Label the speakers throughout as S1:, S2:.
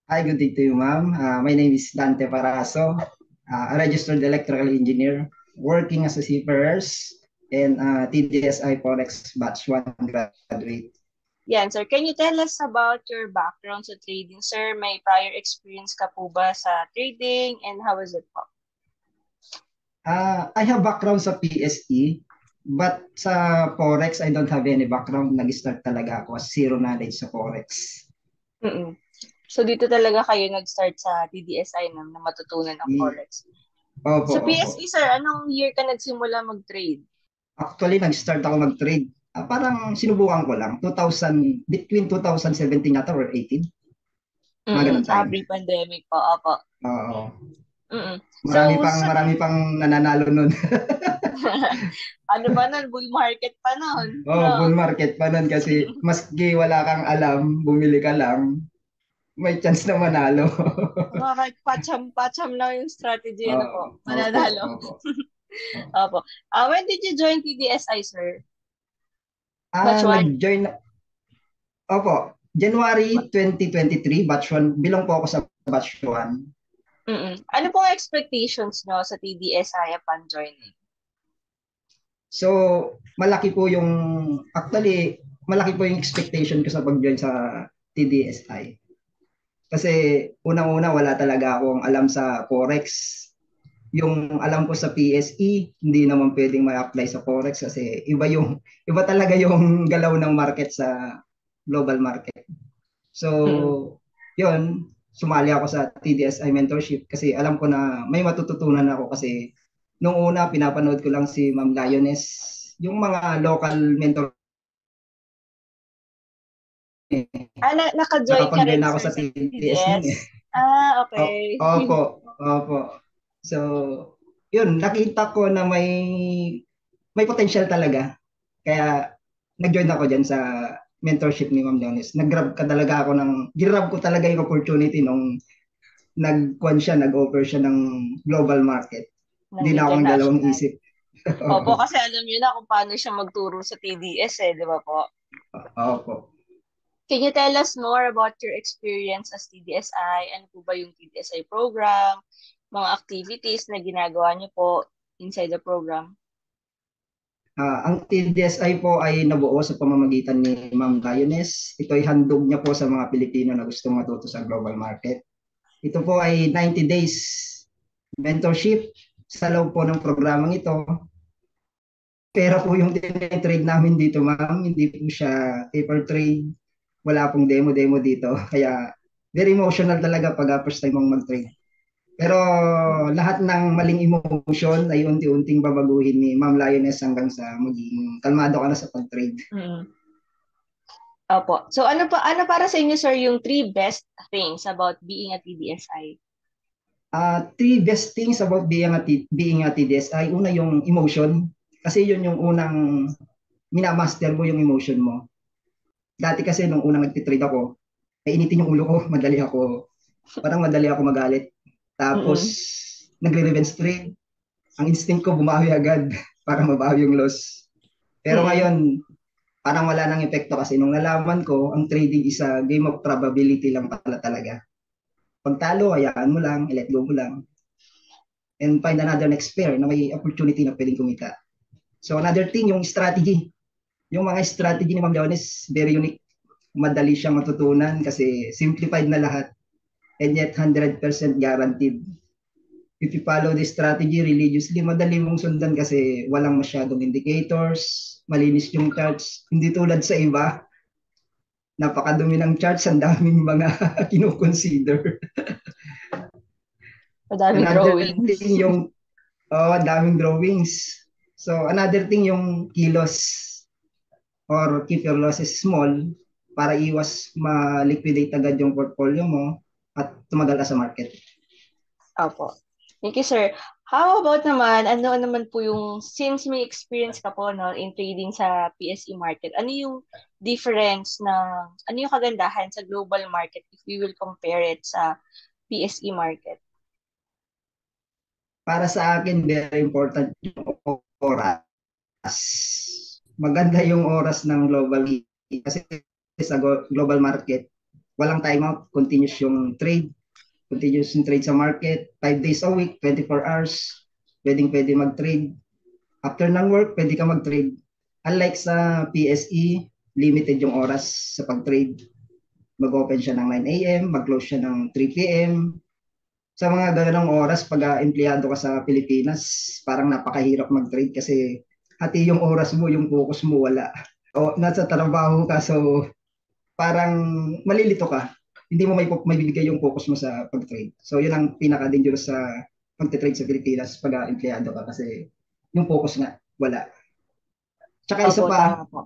S1: Hi, good day to you, ma'am. My name is Dante Paraso, a registered electrical engineer working as a seafarers and TDSI Forex Batch 1 graduate.
S2: Yan, sir. Can you tell us about your background sa trading, sir? May prior experience ka po ba sa trading and how is it po?
S1: I have background sa PSE, but sa Forex, I don't have any background. Nag-start talaga ako as zero knowledge sa Forex.
S2: Mm-mm. So, dito talaga kayo nag-start sa TDSI na matutunan ng
S1: I-
S2: Forex.
S1: Opo,
S2: Sa
S1: opo.
S2: PSE, sir, anong year ka nagsimula mag-trade?
S1: Actually, nag-start ako mag-trade. Parang sinubukan ko lang. 2000, between 2017 yata or 18. Mga
S2: Mm-mm.
S1: ganun time.
S2: Pre-pandemic po, opo.
S1: Oo.
S2: Mm-mm.
S1: Marami
S2: So,
S1: pang
S2: sa
S1: marami pang nananalo nun.
S2: ano pa nun? Bull market pa nun.
S1: Oh, bull
S2: No.
S1: market pa nun kasi maski wala kang alam, bumili ka lang, may chance na manalo.
S2: Mga kahit pacham-pacham lang yung strategy, ano po,
S1: Opo,
S2: mananalo.
S1: opo. Oh.
S2: Opo. When did you join TDSI, sir? Batch 1?
S1: Nag-join, opo, January 2023, batch 1. Bilang po ako sa batch 1.
S2: Mm. Ano pong expectations nyo sa TDSI upon joining?
S1: So, malaki po yung, actually, malaki po yung expectation ko sa pag-join sa TDSI. Kasi unang-una wala talaga akong alam sa Forex. Yung alam ko sa PSE, hindi naman pwedeng ma-apply sa Forex kasi iba talaga yung galaw ng market sa global market.
S2: Mm.
S1: So, yun, sumali ako sa TDSI mentorship kasi alam ko na may matututunan ako kasi nung una pinapanood ko lang si Ma'am Lioness, yung mga local mentor eh.
S2: Naka-join ka
S1: Nakapag-join
S2: rin,
S1: ako
S2: sir,
S1: sa
S2: sa
S1: TDS nun
S2: TDS?
S1: eh.
S2: Okay.
S1: Opo, opo. So, yun, nakita ko na may potential talaga. Kaya nag-join ako dyan sa mentorship ni Ma'am Leonis. Ginrab ko talaga yung opportunity nung nag-kwan siya, nag-offer siya ng global market.
S2: Ng
S1: Hindi na ako nagdalawang
S2: international.
S1: isip.
S2: Opo,
S1: Opo.
S2: kasi alam niyo na kung paano siya magturo sa TDS eh, di ba po?
S1: Opo.
S2: Can you tell us more about your experience as TDSI? Ano po ba yung TDSI program? Mga activities na ginagawa niyo po inside the program?
S1: Ang TDSI po ay nabuo sa pamamagitan ni Ma'am Lioness. Ito ay handog niya po sa mga Pilipino na gustong matuto sa global market. Ito po ay 90 days mentorship sa loob po ng programang ito. Pera po yung trade namin dito, ma'am. Hindi po siya paper trade. Wala pong demo-demo dito. Kaya very emotional talaga pag first time mong mag-trade. Pero lahat ng maling emotion ay unti-unting babaguhin ni Ma'am Lioness hanggang sa maging kalmado ka na sa pag-trade.
S2: Mm. Opo. So ano para sa inyo, sir, yung three best things about being a TDSI?
S1: Three best things about being a TDS ay una yung emotion. Kasi yun yung unang minamaster mo yung emotion mo. Dati kasi nung unang nagtitrade ako, ay initin yung ulo ko, madali ako magalit. Tapos,
S2: Mm-mm.
S1: nagre-revenge trade. Ang instinct ko, bumawi agad para mabawi yung loss. Pero
S2: Mm-mm.
S1: ngayon, parang wala nang epekto kasi nung nalaman ko, ang trading is a game of probability lang pala talaga. Pag talo, hayaan mo lang, let go mo lang, and find another next pair na may opportunity na pwedeng kumita. So another thing, yung strategy. Yung mga strategy ni Ma'am Leones, very unique. Madali siyang matutunan kasi simplified na lahat and yet 100% guaranteed. If you follow this strategy religiously, madali mong sundan kasi walang masyadong indicators, malinis yung charts, hindi tulad sa iba, napakadumi ng charts, ang daming mga kinoconsider.
S2: Madaming
S1: Another
S2: drawings.
S1: thing yung, daming drawings. So another thing yung kilos or keep your losses small para iwas ma-liquidate agad yung portfolio mo at tumagal ka sa market.
S2: Opo. Thank you, sir. How about naman, ano naman po yung, since may experience ka po no, in trading sa PSE market, ano yung difference na, ano yung kagandahan sa global market if we will compare it sa PSE market?
S1: Para sa akin, very important yung oras. Maganda yung oras ng global kasi sa global market, Walang timeout, continuous yung trade sa market, 5 days a week, 24 hours, pwede mag-trade. After ng work, pwede ka mag-trade. Unlike sa PSE, limited yung oras sa pag-trade. Mag-open siya ng 9 a.m., mag-close siya ng 3 p.m. Sa mga ganong oras, pag empleyado ka sa Pilipinas, parang napakahirap mag-trade kasi hati yung oras mo, yung focus mo wala. O nasa trabaho ka, so parang malilito ka. Hindi mo may bibigay yung focus mo sa pag-trade. So yun ang pinaka-dangerous sa pag-trade sa Pilipinas pag empleyado ka kasi yung focus nga wala. Tsaka isa
S2: Opo,
S1: pa,
S2: tama po.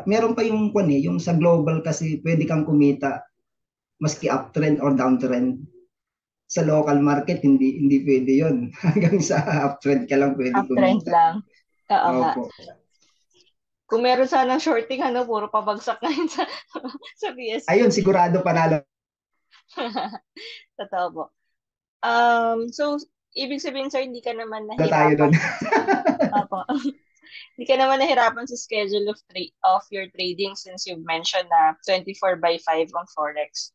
S1: meron pa yung yung sa global kasi pwede kang kumita maski uptrend or downtrend. Sa local market hindi pwede 'yon. Hanggang sa uptrend ka lang pwede
S2: Uptrend
S1: kumita.
S2: lang. Oo nga.
S1: Opo.
S2: Kung meron sanang shorting, puro pabagsak na yun sa, sa
S1: Ayun,
S2: PSE.
S1: sigurado panalo
S2: Totoo po. So, ibig sabihin, sir, hindi ka naman
S1: na tayo doon.
S2: nahirapan Opo. Hindi ka naman nahirapan sa schedule of your trading since you've mentioned na 24 by 5 ang Forex.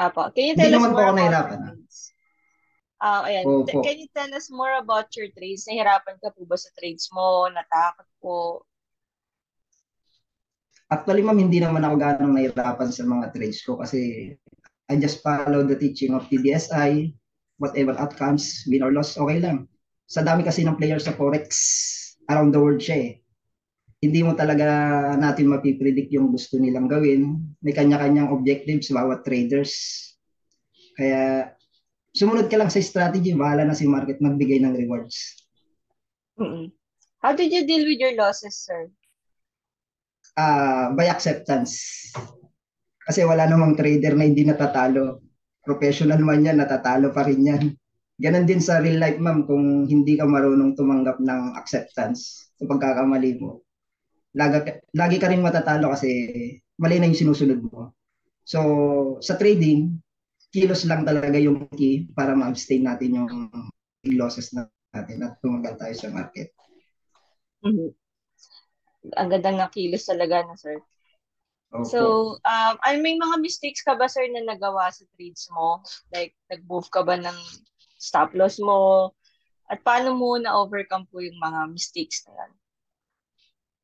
S2: Apo. Can you
S1: Hindi
S2: tell us
S1: naman po
S2: more
S1: ako
S2: about your
S1: nahirapan.
S2: trades? Ayan.
S1: Opo.
S2: Can you tell us more about your trades? Nahirapan ka po ba sa trades mo? Natakot po?
S1: Actually, ma'am, hindi naman ako ganong nahirapan sa mga trades ko kasi I just follow the teaching of TDSI. Whatever outcomes, win or loss, okay lang. Sa dami kasi ng players sa Forex, around the world siya eh. Hindi mo talaga natin mapipredict yung gusto nilang gawin. May kanya-kanyang objectives, bawat traders. Kaya sumunod ka lang sa strategy, bahala na si market magbigay ng rewards.
S2: Mm-mm. How did you deal with your losses, sir?
S1: By acceptance. Kasi wala namang trader na hindi natatalo. Professional man yan, natatalo pa rin yan. Ganon din sa real life, ma'am, kung hindi ka marunong tumanggap ng acceptance sa pagkakamali mo. Lagi ka rin matatalo kasi mali na yung sinusunod mo. So, sa trading, kilos lang talaga yung key para ma-abstain natin yung losses natin at tumagal tayo sa market.
S2: Mm-hmm. Ang ganda ng kilos talaga na, sir. So,
S1: Opo.
S2: may mga mistakes ka ba, sir, na nagawa sa trades mo? Like, nag-move ka ba ng stop loss mo? At paano mo na-overcome po yung mga mistakes na yan?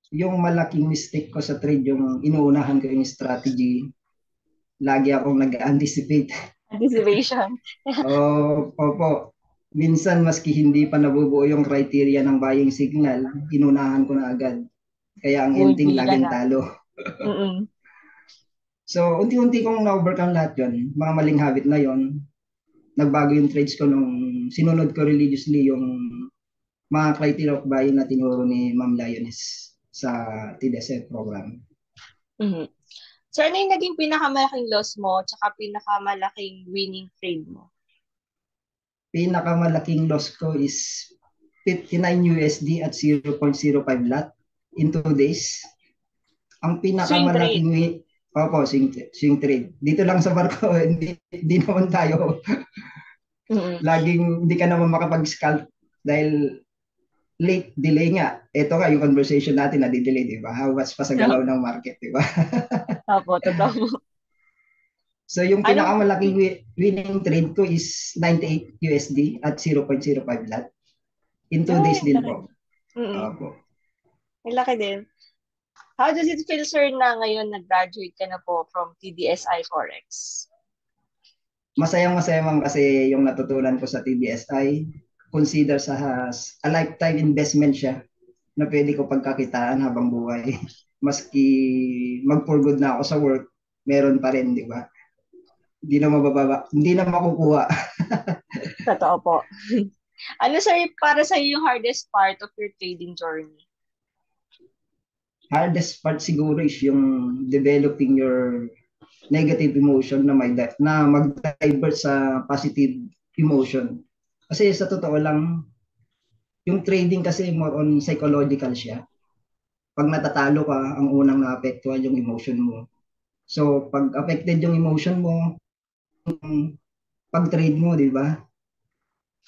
S1: Yung malaking mistake ko sa trade, yung inuunahan ko yung strategy, lagi akong nag-anticipate.
S2: Anticipation.
S1: Opo. Minsan, maski hindi pa nabubuo yung criteria ng buying signal, inunahan ko na agad. Kaya ang ending,
S2: Bumibili ka
S1: laging
S2: na.
S1: talo.
S2: Mm-mm.
S1: So, unti-unti kong na-overcome lahat yun. Mga maling habit na yon. Nagbago yung trades ko nung sinunod ko religiously yung mga criteria of buying na tinuro ni Ma'am Lioness sa TDSF program.
S2: Mm-hmm. So, ano yung naging pinakamalaking loss mo tsaka pinakamalaking winning trade mo?
S1: Pinakamalaking loss ko is 59 USD at 0.05 lot in 2 days. Ang
S2: Swing trade.
S1: pinakamalaking Opo, swing trade. Dito lang sa barko, hindi naman tayo.
S2: Mm-mm.
S1: Laging hindi ka naman makapag-scalp dahil late delay nga. Ito nga yung conversation natin na delay, di ba? How much pa sa galaw ng market, di ba?
S2: Opo, totoo.
S1: So yung
S2: Ano?
S1: pinakamalaking winning trade ko is 98 USD at 0.05 lot. In 2 days
S2: Ay,
S1: din
S2: laki.
S1: po.
S2: Mm-mm.
S1: Opo.
S2: May laki din. How does it feel, sir, na ngayon nag-graduate ka na po from TDSI Forex?
S1: Masayang-masaya man kasi yung natutunan ko sa TDSI, consider sa a lifetime investment siya na pwede ko pagkakitaan habang buhay. Maski mag-for good na ako sa work, meron pa rin, di ba? Hindi na mabababa, hindi na makukuha.
S2: Totoo po. Ano, sir, para sa yung hardest part of your trading journey?
S1: Hardest part siguro is yung developing your negative emotion na na mag-divert sa positive emotion. Kasi sa totoo lang, yung trading kasi more on psychological siya. Pag natatalo ka, ang unang naapektuhan yung emotion mo. So, pag affected yung emotion mo, pag-trade mo, di ba?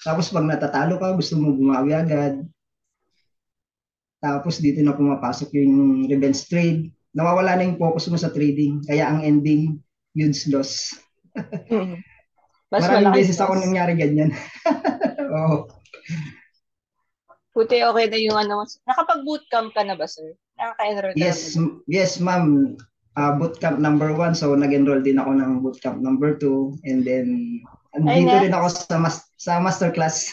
S1: Tapos pag natatalo ka, gusto mo bumawi agad. Tapos dito na pumapasok yung revenge trade. Nawawala na yung focus mo sa trading. Kaya ang ending, huge loss.
S2: Mm. Mas
S1: Maraming
S2: malaking
S1: beses ako
S2: loss.
S1: nangyari ganyan. Oo.
S2: Buti okay na yung ano. Nakapag-bootcamp ka na ba, sir? Nakaka-enroll ka na ba
S1: Yes,
S2: dun?
S1: yes, ma'am. Bootcamp number 1, so nag-enroll din ako ng bootcamp number 2, and then
S2: Ayun
S1: andito
S2: nga.
S1: rin ako sa masterclass.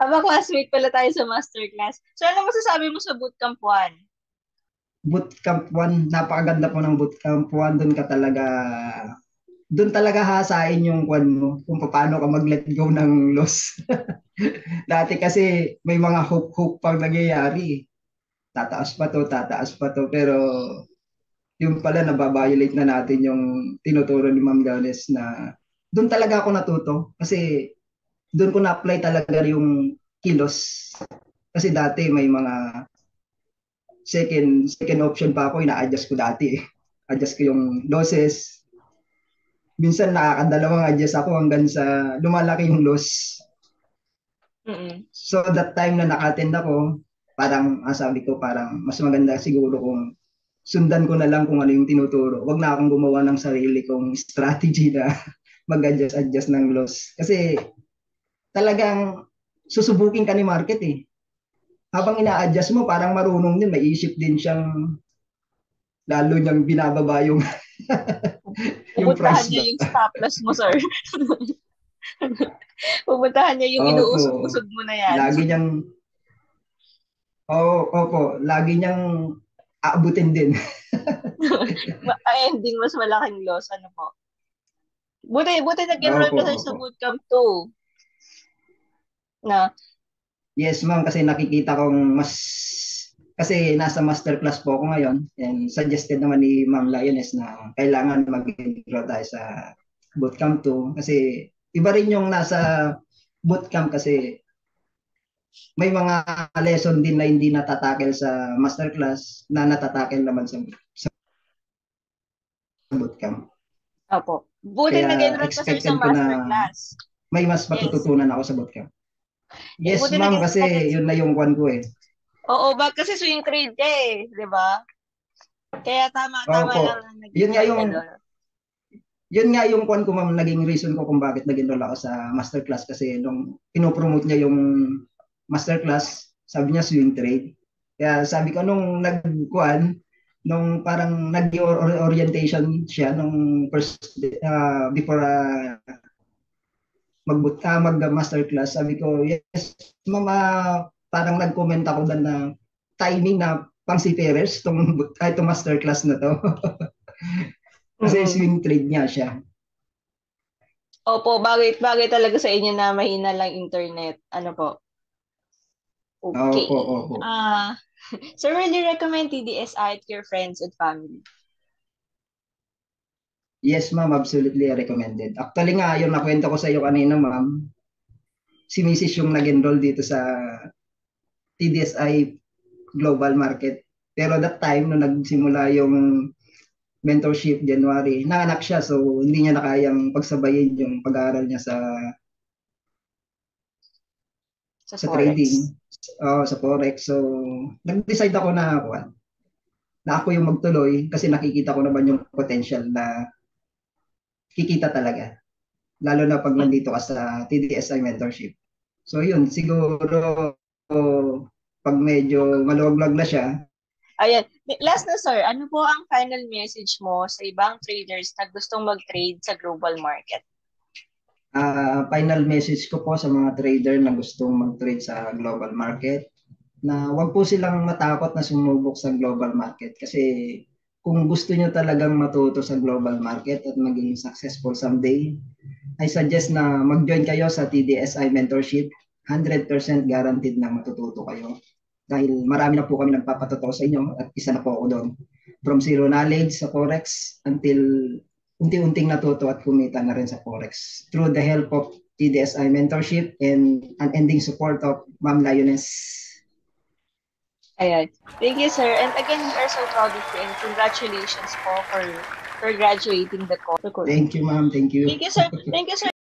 S2: Aba, classmate pala tayo sa masterclass. So, ano masasabi mo sa bootcamp 1?
S1: Bootcamp 1, napakaganda po ng bootcamp 1. Doon talaga hasain yung kwan mo kung paano ka mag-let go ng loss. Dati kasi may mga hope pang nangyayari. Tataas pa to, pero yung pala nababiolate na natin yung tinuturo ni Ma'am Gaules na doon talaga ako natuto kasi doon ko na-apply talaga yung kilos. Kasi dati may mga second option pa ako, ina-adjust ko dati eh. Adjust ko yung losses. Minsan nakakadalawang adjust ako hanggang sa lumalaki yung loss.
S2: Mm-mm.
S1: So that time na naka-attend ako, parang sabi ko parang mas maganda siguro kung sundan ko na lang kung ano yung tinuturo. Wag na akong gumawa ng sarili kong strategy na mag-adjust ng loss. Kasi talagang susubukin ka ni market eh. Habang ina-adjust mo, parang marunong din, may isip din siyang lalo niyang binababa yung, yung
S2: Pupuntahan
S1: price
S2: niya
S1: ba.
S2: yung stop loss mo, sir. Pupuntahan niya yung
S1: Opo,
S2: inuusog-usog mo na yan.
S1: lagi niyang, opo, lagi niyang aabutin din.
S2: Ending, mas malaking loss. Ano po? Buti nag-enroll
S1: Opo,
S2: ka sir, sa
S1: opo.
S2: bootcamp 2. Na,
S1: Yes, ma'am, kasi nakikita kong kasi nasa master class po ako ngayon, and suggested naman ni Ma'am Lioness na kailangan mag-enroll tayo sa bootcamp 2 kasi iba rin yung nasa bootcamp kasi may mga lesson din na hindi natatakel sa master class na natatakel naman sa bootcamp.
S2: opo. Buti
S1: Kaya
S2: nag-enroll ka sir sa
S1: expected ko na
S2: masterclass.
S1: may mas
S2: Yes.
S1: matututunan ako sa bootcamp. Yes,
S2: Buti
S1: ma'am, kasi
S2: nag
S1: yun na yung kwan ko eh.
S2: Oo, kasi swing trade ka eh. Di ba? Kaya tama lang
S1: Opo.
S2: na
S1: Yun nga
S2: nag-enroll ka
S1: yung
S2: doon.
S1: yun nga yung kwan ko ma'am, naging reason ko kung bakit nag-enroll ako sa masterclass kasi nung pinopromote niya yung masterclass, sabi niya swing trade. Kaya sabi ko nung nagkuan, nung parang nag-orientation siya nung first before mag-masterclass, sabi ko, yes, mama, parang nag-comment ako doon na timing na pang seafarers itong masterclass na to. Kasi
S2: Mm-mm.
S1: swing trade niya siya.
S2: Opo, bagay talaga sa inyo na mahina lang internet. Ano po?
S1: Opo,
S2: Okay.
S1: opo.
S2: So will you recommend TDSI to your friends and family?
S1: Yes, ma'am, absolutely recommended. Actually nga, yung nakwento ko sa iyo kanina, ma'am, si Mrs. yung nag-enroll dito sa TDSI Global Market. Pero that time, nung nagsimula yung mentorship January, nanganak siya, so hindi niya na kayang pagsabayin yung pag-aaral niya
S2: Sa
S1: sa
S2: Forex.
S1: trading, sa forex. So nag-decide ako na ako yung magtuloy kasi nakikita ko naman yung potential na kikita talaga. Lalo na pag
S2: Mm.
S1: nandito ka sa TDSI mentorship. So yun, siguro pag medyo maluwag-lag na siya,
S2: Ayan. Last na sir, ano po ang final message mo sa ibang traders na gustong mag-trade sa global market?
S1: final message ko po sa mga trader na gustong mag-trade sa global market na wag po silang matakot na sumubok sa global market kasi kung gusto nyo talagang matuto sa global market at maging successful someday, I suggest na mag-join kayo sa TDSI mentorship. 100% guaranteed na matututo kayo. Dahil marami na po kami nagpapatotoo sa inyo at isa na po ako doon. From zero knowledge sa Forex until unti-unting natuto at kumita na rin sa Forex. Through the help of TDSI mentorship and unending support of Ma'am Lioness.
S2: Ayan. Thank you, sir. And again, we are so proud of you and congratulations po for graduating the course.
S1: Thank you, ma'am. Thank you.
S2: Thank you, sir. Thank you, sir.